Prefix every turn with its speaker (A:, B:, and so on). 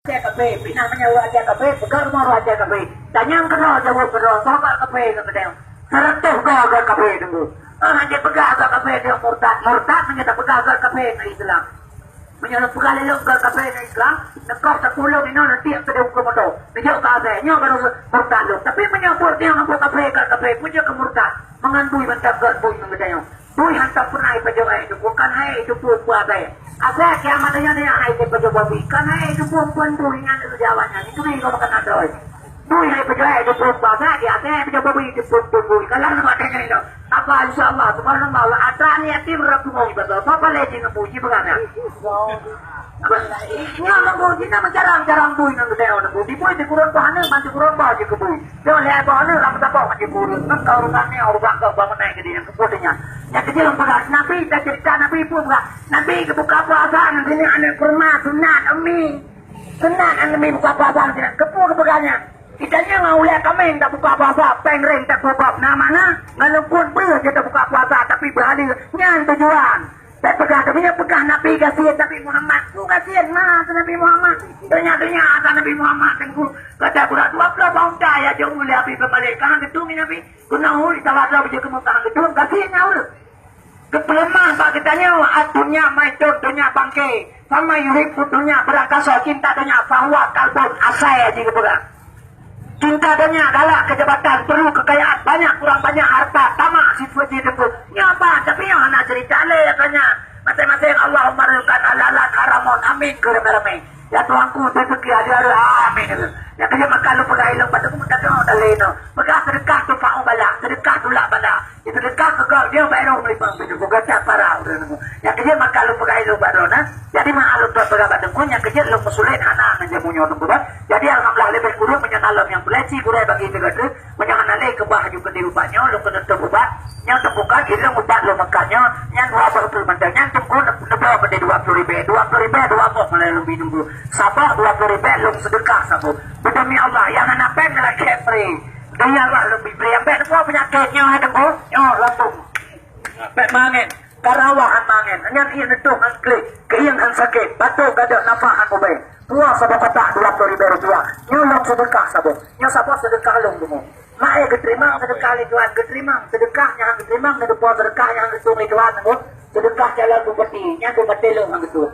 A: Raja kafe, namanya raja kafe, pegang mau raja kafe. Tanya kenal jawab kenal, soal kafe kemudian. Seratus gagal kafe dulu. Dia pegang kafe dia murtad, menyata pegang kafe di Islam. Menyata pegang kafe di Islam. Nekau sepuluh ini nanti yang sedang kemudian. Menyata kafe, nyawa baru murtad. Tapi menyambut dia ngapur kafe, punya kemurtad. Mengandui mentah bui kemudian. Bui hantar punai pejabat itu, bukan hai itu pun buat saya. Asal kiamatnya dia hai itu pejabat bui, kan hai itu pun bui yang itu jawabannya. Itu nih kau makan ada. Bui hai pejabat itu pun buat saya, dia asal pejabat bui itu pun bui. Kalau nak ada itu, apa insyaallah, subhanallah, ada niat tim rabu mau betul. Apa lagi nak bui bagaimana? Ini orang bui kita jarang bui nak kita orang bui. Bui di kurang bahan, bantu kurang bahan juga bui. Dia lihat bahan, rapat apa macam bui. Nak tahu orangnya orang bangga bangun naik dia kemudiannya. Yang kecil pegang Nabi, tak cerita Nabi pun pegang. Nabi kebuka puasa, nanti ni anak kurma, sunat, Nabi buka puasa, kepegangnya. Kita ni ngau lihat kami tak buka puasa, pengreng tak kubab. Nah mana? Walaupun ber kita buka puasa, tapi berhasil nyan tujuan. Tak pegang, tapi yang pegang Nabi kasihan Nabi Muhammad. Ku kasihan mas Nabi Muhammad. Ternyata ada Nabi Muhammad tengku kata budak 20 tahun dah jauh lihat Nabi berbalik. Kahang itu Nabi. Guna uli tawar bisa kemukahan itu kasihan nyawa. Kepelemah pak kitanya dunia maicur dunia bangke. Sama yurip dunia berangkasa cinta dunia bahwa kalbun asai aja kepegang. Cinta dunia galak kejabatan perlu kekayaan banyak kurang banyak harta tamak situasi itu nyapa tapi yang anak cerita le katanya masing-masing Allahumma rizqan halalan haramun amin kereme ya Tuhanku rezeki ada amin ya kerja makan lu pegai lu pada ku minta doa daleno pegang sedekah tu pak bala sedekah tu lak bala itu sedekah ke dia baru melipang itu bukan para ya kerja makan lu pegai lu badona jadi mahal tu pegang pada punya kerja lu musulit anak aja punya tu jadi alhamdulillah lebih kurang menyenalom yang peleci kurai bagi negara menyangan alai ke bah juga di rupanya lu kena terbuka yang terbuka dia ubat lu makannya yang dua betul mandangnya tunggu nebak pada 20,000 dua kok mulai lebih nunggu sabar 20,000 lu sedekah sabu demi Allah yang anak pen nak free dia lah lebih free yang pen semua penyakitnya ada kok yo langsung pek mangen karawahan mangen hanya dia itu angklik keinginan sakit batuk ada nafahan mobil tua sabab kata 20,000 rupiah nyolong sedekah sabu nyo sabar sedekah lu dulu Mae keterima sedekah Tuhan keterima sedekahnya keterima kedepan sedekah yang ketung Tuhan sedekah jalan bupati yang bupati lu hang itu